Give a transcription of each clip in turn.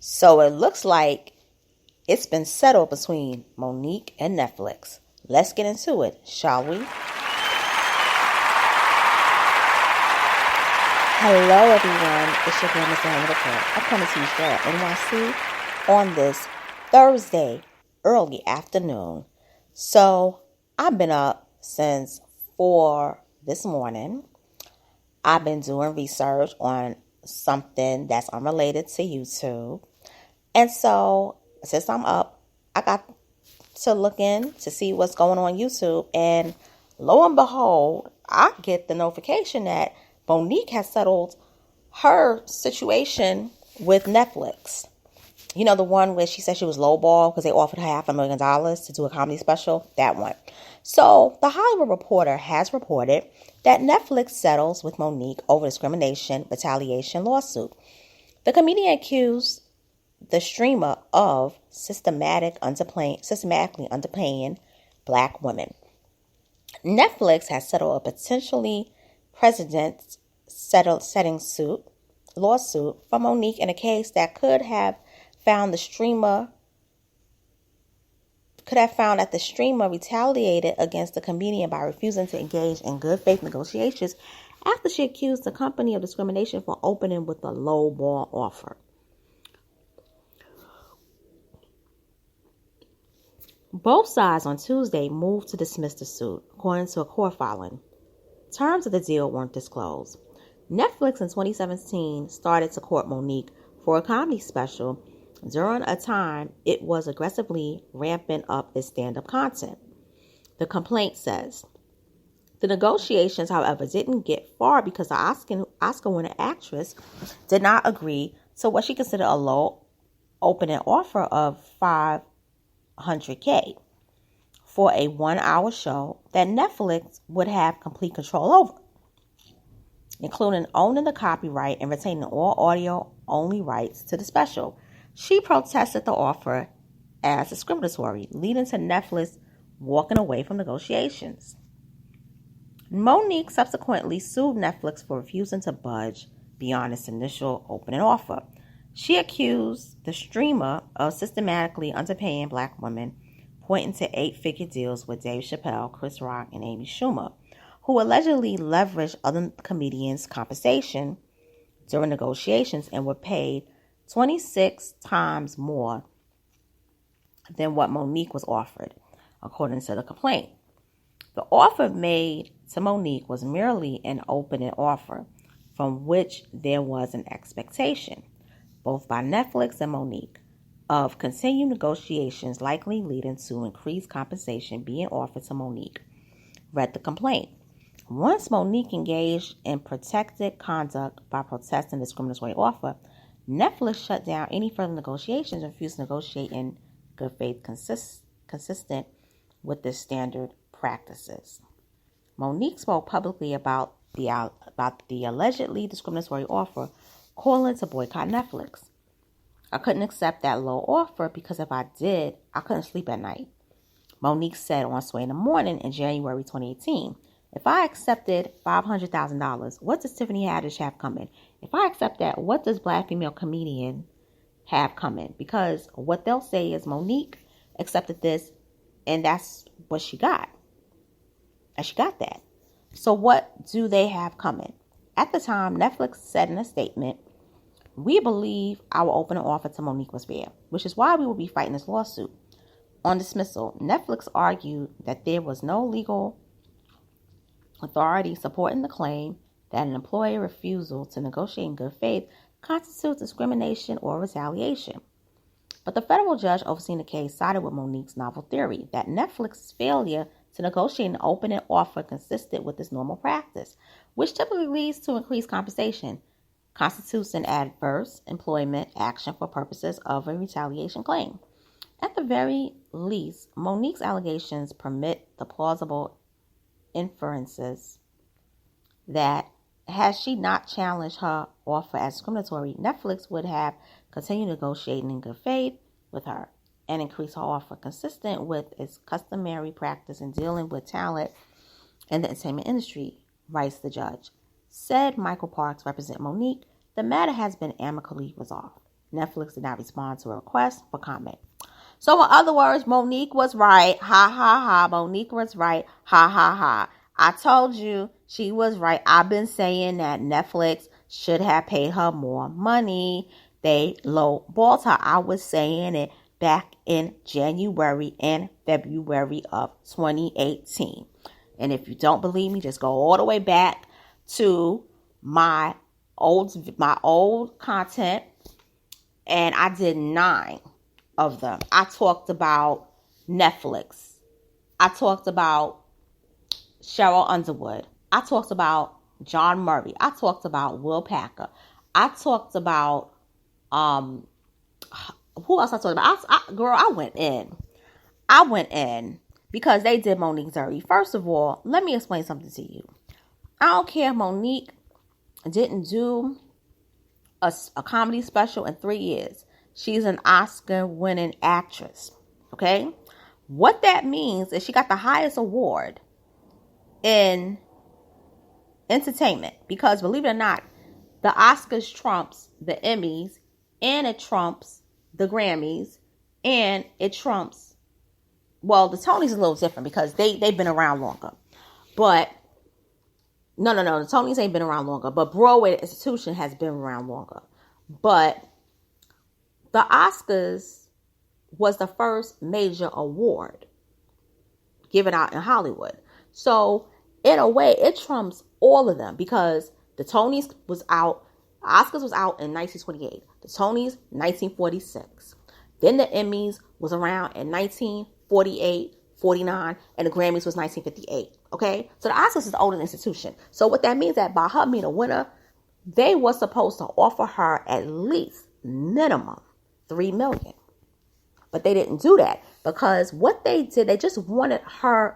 So it looks like it's been settled between Monique and Netflix. Let's get into it, shall we? Hello, everyone. It's your girl, Miss Reporter. I'm coming to you straight out NYC on this Thursday, early afternoon. So I've been up since 4 this morning. I've been doing research on something that's unrelated to YouTube. And so since I'm up, I got to look in to see what's going on YouTube. And lo and behold, I get the notification that Monique has settled her situation with Netflix. You know, the one where she said she was lowball because they offered her $500,000 to do a comedy special? That one. So the Hollywood Reporter has reported that Netflix settles with Monique over discrimination-retaliation lawsuit. The comedian accused the streamer of systematically underpaying black women. Netflix has settled a potentially precedent-setting lawsuit for Monique in a case that could have found that the streamer retaliated against the comedian by refusing to engage in good faith negotiations after she accused the company of discrimination for opening with a low ball offer. Both sides on Tuesday moved to dismiss the suit, according to a court filing. Terms of the deal weren't disclosed. Netflix in 2017 started to court Monique for a comedy special during a time it was aggressively ramping up its stand-up content. The complaint says the negotiations, however, didn't get far because the Oscar-winning actress did not agree to what she considered a low opening offer of $500K for a 1-hour show that Netflix would have complete control over, including owning the copyright and retaining all audio-only rights to the special. She protested the offer as discriminatory, leading to Netflix walking away from negotiations. Monique subsequently sued Netflix for refusing to budge beyond its initial opening offer. She accused the streamer of systematically underpaying black women, pointing to 8-figure deals with Dave Chappelle, Chris Rock, and Amy Schumer, who allegedly leveraged other comedians' compensation during negotiations and were paid 26 times more than what Monique was offered, according to the complaint. The offer made to Monique was merely an opening offer, from which there was an expectation, both by Netflix and Monique, of continued negotiations likely leading to increased compensation being offered to Monique, read the complaint. Once Monique engaged in protected conduct by protesting the discriminatory offer, Netflix shut down any further negotiations and refused to negotiate in good faith consistent with the standard practices. Monique spoke publicly about the allegedly discriminatory offer, calling to boycott Netflix. I couldn't accept that low offer because if I did, I couldn't sleep at night. Monique said on Sway in the Morning in January 2018, if I accepted $500,000, what does Tiffany Haddish have coming? If I accept that, what does black female comedian have coming? Because what they'll say is Monique accepted this and that's what she got. And she got that. So what do they have coming? At the time, Netflix said in a statement, we believe our opening offer to Monique was fair, which is why we will be fighting this lawsuit. On dismissal, Netflix argued that there was no legal authority supporting the claim that an employee refusal to negotiate in good faith constitutes discrimination or retaliation. But the federal judge overseeing the case sided with Monique's novel theory that Netflix's failure to negotiate an opening offer consistent with its normal practice, which typically leads to increased compensation, constitutes an adverse employment action for purposes of a retaliation claim. At the very least, Monique's allegations permit the plausible inferences that had she not challenged her offer as discriminatory, Netflix would have continued negotiating in good faith with her and increased her offer consistent with its customary practice in dealing with talent in the entertainment industry, writes the judge. Said Michael Parks, represent Monique, the matter has been amicably resolved. Netflix did not respond to a request for comment. So in other words, Monique was right. Ha, ha, ha. Monique was right. Ha, ha, ha. I told you she was right. I've been saying that Netflix should have paid her more money. They lowballed her. I was saying it back in January and February of 2018. And if you don't believe me, just go all the way back to my old content. And I did 9 of them. I talked about Netflix. I talked about Cheryl Underwood. I talked about John Murray. I talked about Will Packer. I talked about who else I talked about? I went in because they did Monique dirty. First of all, let me explain something to you. I don't care if Monique didn't do a comedy special in 3 years. She's an Oscar-winning actress, okay? What that means is she got the highest award in entertainment because, believe it or not, the Oscars trumps the Emmys, and it trumps the Grammys, and it trumps, well, the Tonys is a little different because they've been around longer. But, no, the Tonys ain't been around longer, but Broadway, the institution, has been around longer. But the Oscars was the first major award given out in Hollywood. So, in a way, it trumps all of them because the Tonys was out, Oscars was out in 1928. The Tonys, 1946. Then the Emmys was around in 1948, 49, and the Grammys was 1958. Okay? So the Oscars is the older institution. So what that means that by her being a winner, they were supposed to offer her at least minimum $3 million. But they didn't do that because what they did, they just wanted her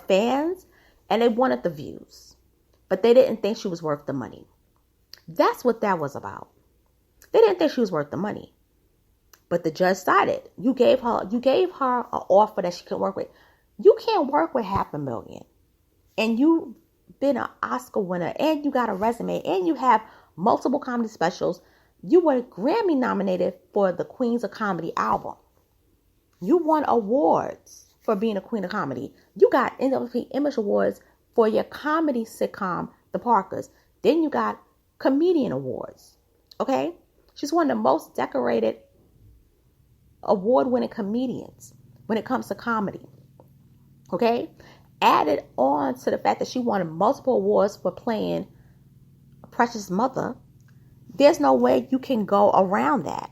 fans and they wanted the views. But they didn't think she was worth the money. That's what that was about. They didn't think she was worth the money. But the judge decided you gave her an offer that she couldn't work with. You can't work with $500,000. And you've been an Oscar winner and you got a resume and you have multiple comedy specials. You were Grammy nominated for the Queens of Comedy album. You won awards for being a queen of comedy. You got NAACP Image Awards for your comedy sitcom, The Parkers. Then you got comedian awards. Okay? She's one of the most decorated award-winning comedians when it comes to comedy. Okay? Added on to the fact that she won multiple awards for playing Precious Mother, there's no way you can go around that.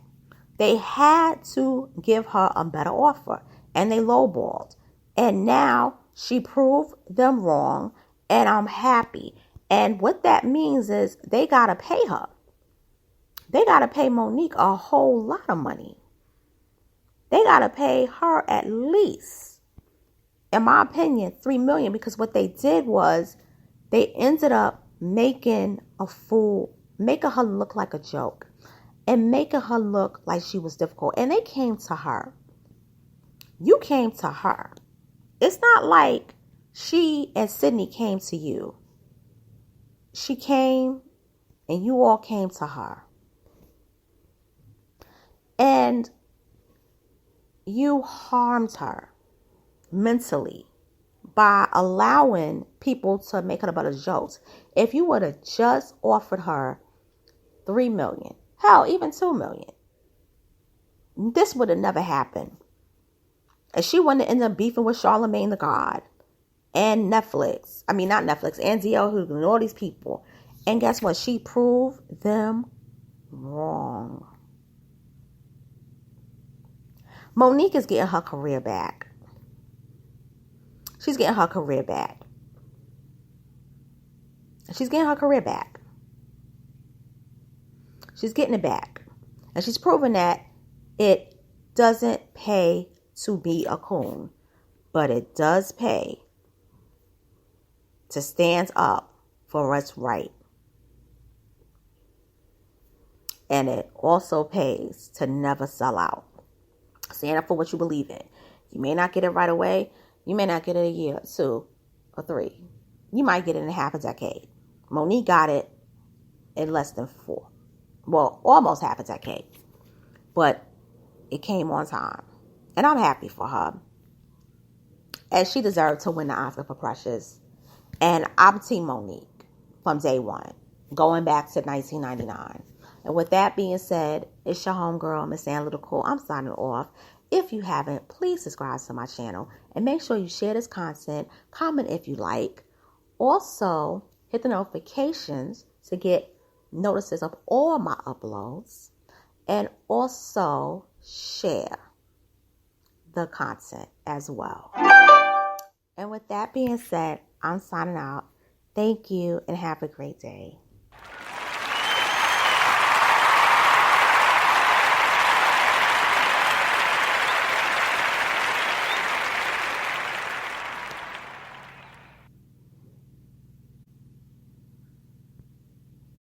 They had to give her a better offer, and they lowballed. And now she proved them wrong, and I'm happy. And what that means is they got to pay her. They got to pay Monique a whole lot of money. They got to pay her at least, in my opinion, $3 million, because what they did was they ended up making her look like a joke and making her look like she was difficult. And they came to her. You came to her. It's not like she and Sydney came to you. She came and you all came to her. And you harmed her mentally by allowing people to make her a bunch of jokes. If you would have just offered her $3 million, hell, even $2 million, this would have never happened. And she wouldn't have ended up beefing with Charlamagne the God and Netflix. I mean, not Netflix, and D.L. Hughley and all these people. And guess what? She proved them wrong. Monique is getting her career back. She's getting her career back. She's getting her career back. She's getting it back. And she's proven that it doesn't pay to be a coon, but it does pay to stand up for what's right. And it also pays to never sell out. Stand up for what you believe in. You may not get it right away. You may not get it a year, 2, or 3. You might get it in half a decade. Monique got it in less than 4. Well, almost half a decade. But it came on time. And I'm happy for her. And she deserved to win the Oscar for Precious. And I'm Team Monique from day one, going back to 1999. And with that being said, it's your homegirl, Miss Analytical. I'm signing off. If you haven't, please subscribe to my channel. And make sure you share this content. Comment if you like. Also, hit the notifications to get notices of all my uploads. And also share the content as well. And with that being said, I'm signing out. Thank you and have a great day.